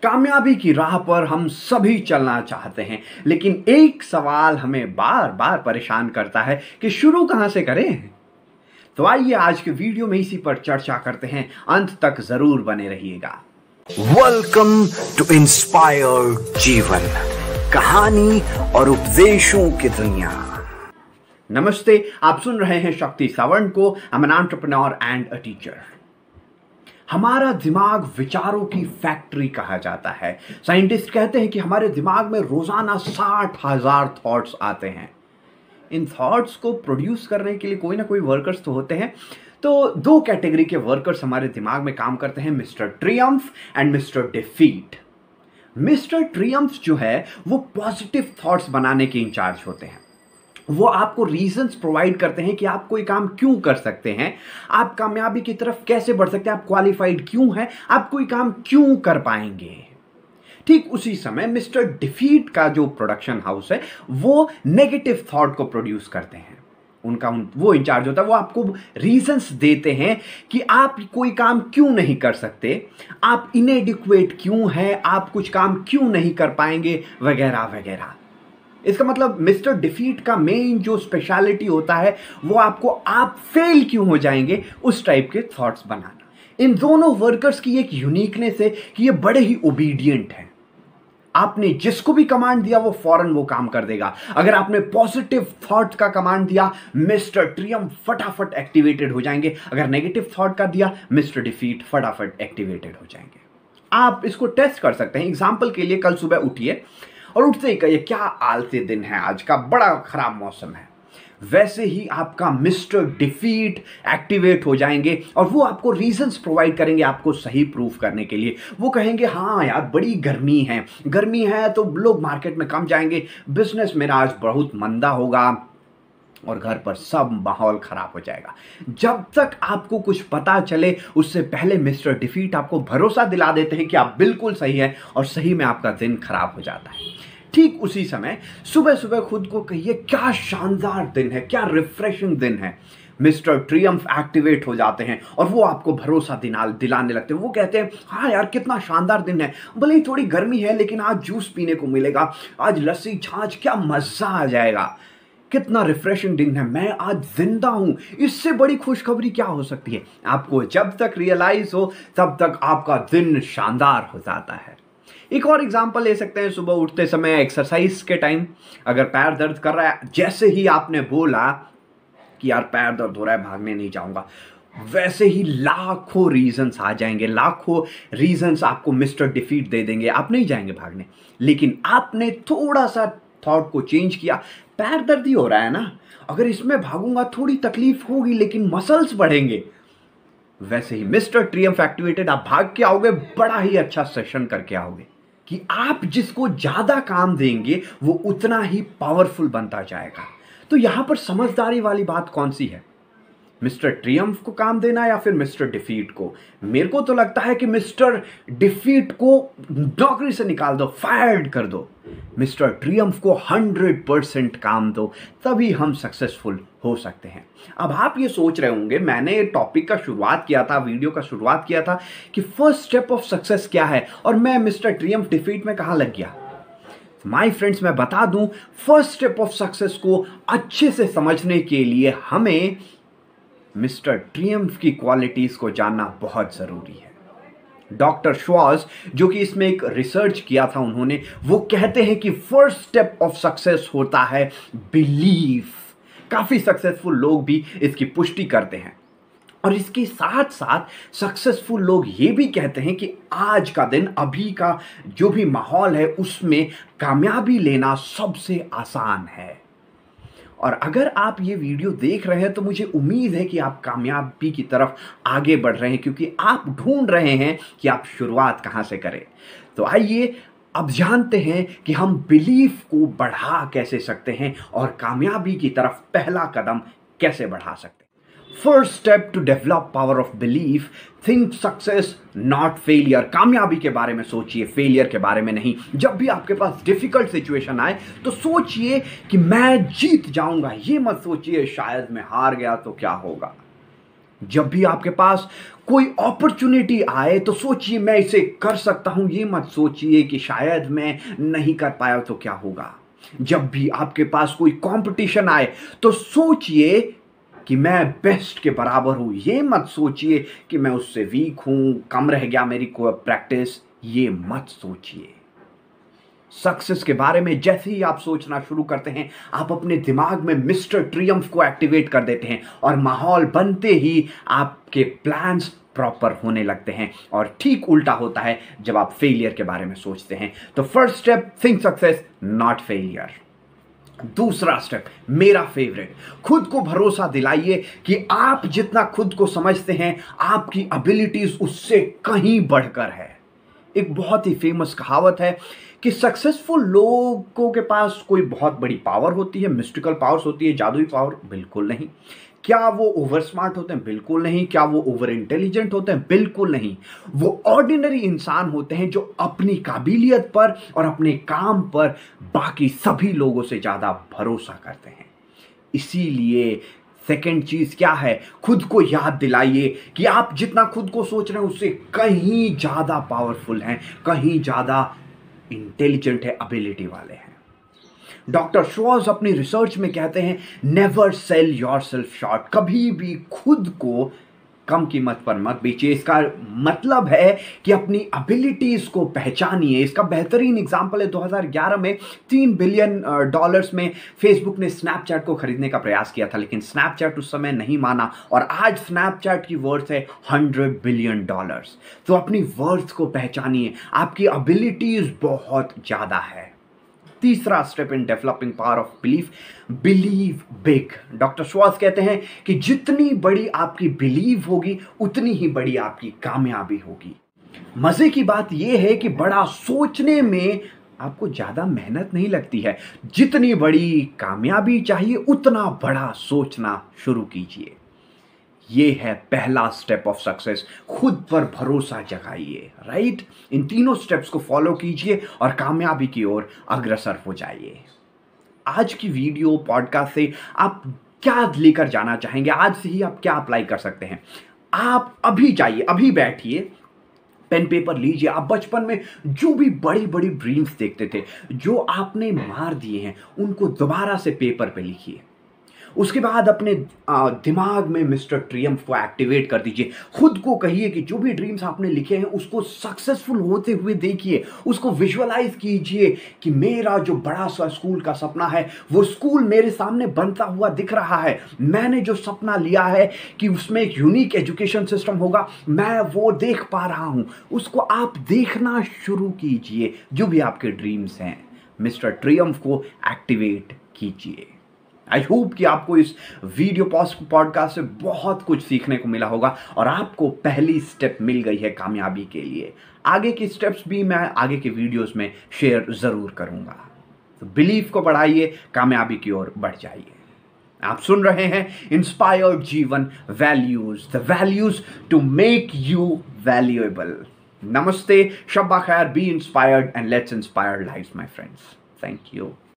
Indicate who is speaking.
Speaker 1: कामयाबी की राह पर हम सभी चलना चाहते हैं, लेकिन एक सवाल हमें बार बार परेशान करता है कि शुरू कहां से करें। तो आइए आज के वीडियो में इसी पर चर्चा करते हैं, अंत तक जरूर बने रहिएगा।
Speaker 2: वेलकम टू इंस्पायर जीवन, कहानी और उपदेशों की दुनिया।
Speaker 1: नमस्ते, आप सुन रहे हैं शक्ति सवर्ण को। I am an entrepreneur and a teacher. हमारा दिमाग विचारों की फैक्ट्री कहा जाता है। साइंटिस्ट कहते हैं कि हमारे दिमाग में रोजाना 60,000 थॉट्स आते हैं। इन थॉट्स को प्रोड्यूस करने के लिए कोई ना कोई वर्कर्स तो होते हैं। तो दो कैटेगरी के वर्कर्स हमारे दिमाग में काम करते हैं, mister Triumph and mister defeat. Mister Triumph जो है वो पॉजिटिव थॉट्स बनाने के इंचार्ज होते हैं। वो आपको रीजंस प्रोवाइड करते हैं कि आप कोई काम क्यों कर सकते हैं, आप कामयाबी की तरफ कैसे बढ़ सकते हैं, आप क्वालिफाइड क्यों हैं, आप कोई काम क्यों कर पाएंगे। ठीक उसी समय मिस्टर डिफीट का जो प्रोडक्शन हाउस है वो नेगेटिव थॉट को प्रोड्यूस करते हैं। उनका वो इंचार्ज होता है, वो आपको रीजंस देते हैं कि आप कोई काम क्यों नहीं कर सकते, आप इनएडिक्वेट क्यों हैं, आप कुछ काम क्यों नहीं कर पाएंगे, वगैरह वगैरह। इसका मतलब मिस्टर डिफीट का मेन जो स्पेशलिटी होता है वो आपको आप फेल क्यों हो जाएंगे उस टाइप के थॉट्स बनाना। इन दोनों वर्कर्स की एक यूनिकनेस है कि ये बड़े ही ओबीडियंट हैं। आपने जिसको भी कमांड दिया वो फौरन वो काम कर देगा। अगर आपने पॉजिटिव थॉट का कमांड दिया, मिस्टर ट्रियम्फ फटाफट एक्टिवेटेड हो जाएंगे। अगर नेगेटिव थॉट का दिया, मिस्टर डिफीट फटाफट एक्टिवेटेड हो जाएंगे। आप इसको टेस्ट कर सकते हैं। एग्जाम्पल के लिए, कल सुबह उठिए और उठते ही कहिए, क्या आलसी दिन है आज का, बड़ा खराब मौसम है। वैसे ही आपका मिस्टर डिफीट एक्टिवेट हो जाएंगे और वो आपको रीजंस प्रोवाइड करेंगे आपको सही प्रूफ करने के लिए। वो कहेंगे, हाँ यार बड़ी गर्मी है तो लोग मार्केट में कम जाएंगे, बिजनेस मेरा आज बहुत मंदा होगा और घर पर सब माहौल खराब हो जाएगा। जब तक आपको कुछ पता चले उससे पहले मिस्टर डिफीट आपको भरोसा दिला देते हैं कि आप बिल्कुल सही हैं और सही में आपका दिन खराब हो जाता है। ठीक उसी समय सुबह सुबह खुद को कहिए, क्या शानदार दिन है, क्या रिफ्रेशिंग दिन है। मिस्टर ट्रियम्फ एक्टिवेट हो जाते हैं और वो आपको भरोसा दिलाने लगते हैं। वो कहते हैं, हाँ यार कितना शानदार दिन है, भले ही थोड़ी गर्मी है लेकिन आज जूस पीने को मिलेगा, आज लस्सी छाछ, क्या मजा आ जाएगा, कितना रिफ्रेशिंग दिन है, मैं आज जिंदा हूं, इससे बड़ी खुशखबरी क्या हो सकती है। आपको जब तक रियलाइज हो तब तक आपका दिन शानदार हो जाता है। एक और एग्जांपल ले सकते हैं, सुबह उठते समय एक्सरसाइज के टाइम अगर पैर दर्द कर रहा है, जैसे ही आपने बोला कि यार पैर दर्द हो रहा है, भागने नहीं जाऊंगा, वैसे ही लाखों रीजंस आ जाएंगे, लाखों रीजंस आपको मिस्टर डिफीट दे देंगे, आप नहीं जाएंगे भागने। लेकिन आपने थोड़ा सा थॉट को चेंज किया, पैर दर्द ही हो रहा है ना, अगर इसमें भागूंगा थोड़ी तकलीफ होगी लेकिन मसल्स बढ़ेंगे। वैसे ही मिस्टर ट्रियम्फ एक्टिवेटेड, आप भाग के आओगे, बड़ा ही अच्छा सेशन करके आओगे कि आप जिसको ज्यादा काम देंगे वो उतना ही पावरफुल बनता जाएगा। तो यहां पर समझदारी वाली बात कौन सी है, मिस्टर ट्रियम्फ को काम देना या फिर मिस्टर डिफीट को? मेरे को तो लगता है कि मिस्टर डिफीट को नौकरी से निकाल दो, फायर्ड कर दो। मिस्टर ट्रियम्फ को 100% काम दो, तभी हम सक्सेसफुल हो सकते हैं। अब आप ये सोच रहे होंगे, मैंने टॉपिक का शुरुआत किया था, वीडियो का शुरुआत किया था कि फर्स्ट स्टेप ऑफ सक्सेस क्या है और मैं मिस्टर ट्रियम्फ डिफीट में कहां लग गया। माय फ्रेंड्स, मैं बता दूं, फर्स्ट स्टेप ऑफ सक्सेस को अच्छे से समझने के लिए हमें मिस्टर ट्रियम्फ की क्वालिटीज को जानना बहुत जरूरी है। डॉक्टर श्वार्ट्ज, जो कि इसमें एक रिसर्च किया था उन्होंने, वो कहते हैं कि फर्स्ट स्टेप ऑफ सक्सेस होता है बिलीफ। काफी सक्सेसफुल लोग भी इसकी पुष्टि करते हैं और इसके साथ साथ सक्सेसफुल लोग ये भी कहते हैं कि आज का दिन, अभी का जो भी माहौल है उसमें कामयाबी लेना सबसे आसान है। और अगर आप ये वीडियो देख रहे हैं तो मुझे उम्मीद है कि आप कामयाबी की तरफ आगे बढ़ रहे हैं, क्योंकि आप ढूंढ रहे हैं कि आप शुरुआत कहां से करें। तो आइए अब जानते हैं कि हम बिलीफ को बढ़ा कैसे सकते हैं और कामयाबी की तरफ पहला कदम कैसे बढ़ा सकते हैं। First step to develop power of belief, think success not failure. कामयाबी के बारे में सोचिए, फेलियर के बारे में नहीं। जब भी आपके पास डिफिकल्ट सिचुएशन आए तो सोचिए कि मैं जीत जाऊंगा, ये मत सोचिए शायद मैं हार गया तो क्या होगा। जब भी आपके पास कोई अपॉर्चुनिटी आए तो सोचिए मैं इसे कर सकता हूं, ये मत सोचिए कि शायद मैं नहीं कर पाया तो क्या होगा। जब भी आपके पास कोई कंपटीशन आए तो सोचिए कि मैं बेस्ट के बराबर हूं, ये मत सोचिए कि मैं उससे वीक हूं, कम रह गया मेरी कोई प्रैक्टिस, ये मत सोचिए। सक्सेस के बारे में जैसे ही आप सोचना शुरू करते हैं, आप अपने दिमाग में मिस्टर ट्रियम्फ को एक्टिवेट कर देते हैं और माहौल बनते ही आपके प्लान्स प्रॉपर होने लगते हैं। और ठीक उल्टा होता है जब आप फेलियर के बारे में सोचते हैं। तो first step, think success not failure. दूसरा स्टेप, मेरा फेवरेट, खुद को भरोसा दिलाइए कि आप जितना खुद को समझते हैं आपकी एबिलिटीज उससे कहीं बढ़कर है। एक बहुत ही फेमस कहावत है कि सक्सेसफुल लोगों के पास कोई बहुत बड़ी पावर होती है, मिस्टिकल पावर्स होती है, जादुई पावर, बिल्कुल नहीं। क्या वो ओवर स्मार्ट होते हैं? बिल्कुल नहीं। क्या वो ओवर इंटेलिजेंट होते हैं? बिल्कुल नहीं। वो ऑर्डिनरी इंसान होते हैं जो अपनी काबिलियत पर और अपने काम पर बाकी सभी लोगों से ज्यादा भरोसा करते हैं। इसीलिए सेकेंड चीज क्या है, खुद को याद दिलाइए कि आप जितना खुद को सोच रहे हैं उससे कहीं ज्यादा पावरफुल हैं, कहीं ज्यादा इंटेलिजेंट है, एबिलिटी वाले हैं। डॉक्टर श्वार्ट्ज अपनी रिसर्च में कहते हैं नेवर सेल योरसेल्फ शॉर्ट, कभी भी खुद को कम कीमत पर मत बेचिए। इसका मतलब है कि अपनी एबिलिटीज को पहचानिए। इसका बेहतरीन एग्जांपल है 2011 में $3 बिलियन में फेसबुक ने स्नैपचैट को खरीदने का प्रयास किया था, लेकिन स्नैपचैट उस समय नहीं माना और आज स्नैपचैट की वर्थ है $100 बिलियन। तो अपनी वर्थ को पहचानिए, आपकी एबिलिटीज बहुत ज्यादा है। तीसरा step in developing power of belief, believe big. Doctor Schwartz कहते हैं कि जितनी बड़ी आपकी बिलीव होगी उतनी ही बड़ी आपकी कामयाबी होगी। मजे की बात यह है कि बड़ा सोचने में आपको ज्यादा मेहनत नहीं लगती है। जितनी बड़ी कामयाबी चाहिए उतना बड़ा सोचना शुरू कीजिए। ये है पहला स्टेप ऑफ सक्सेस, खुद पर भरोसा जगाइए। राइट, इन तीनों स्टेप्स को फॉलो कीजिए और कामयाबी की ओर अग्रसर हो जाइए। आज की वीडियो पॉडकास्ट से आप क्या लेकर जाना चाहेंगे? आज से ही आप क्या अप्लाई कर सकते हैं? आप अभी जाइए, अभी बैठिए, पेन पेपर लीजिए। आप बचपन में जो भी बड़ी बड़ी ड्रीम्स देखते थे, जो आपने मार दिए हैं, उनको दोबारा से पेपर पे लिखिए। उसके बाद अपने दिमाग में मिस्टर ट्रियम्फ को एक्टिवेट कर दीजिए। खुद को कहिए कि जो भी ड्रीम्स आपने लिखे हैं उसको सक्सेसफुल होते हुए देखिए, उसको विजुअलाइज कीजिए कि मेरा जो बड़ा सा स्कूल का सपना है वो स्कूल मेरे सामने बनता हुआ दिख रहा है। मैंने जो सपना लिया है कि उसमें एक यूनिक एजुकेशन सिस्टम होगा, मैं वो देख पा रहा हूं। उसको आप देखना शुरू कीजिए। जो भी आपके ड्रीम्स हैं, मिस्टर ट्रियम्फ को एक्टिवेट कीजिए। आई होप कि आपको इस वीडियो पॉडकास्ट से बहुत कुछ सीखने को मिला होगा और आपको पहली स्टेप मिल गई है कामयाबी के लिए। आगे की स्टेप्स भी मैं आगे के वीडियोस में शेयर जरूर करूंगा। तो बिलीफ को बढ़ाइए, कामयाबी की ओर बढ़ जाइए। आप सुन रहे हैं इंस्पायर्ड जीवन, values, the values to make you valuable. नमस्ते, शब्बा खैर, be inspired and let's inspire lives my friends. Thank you.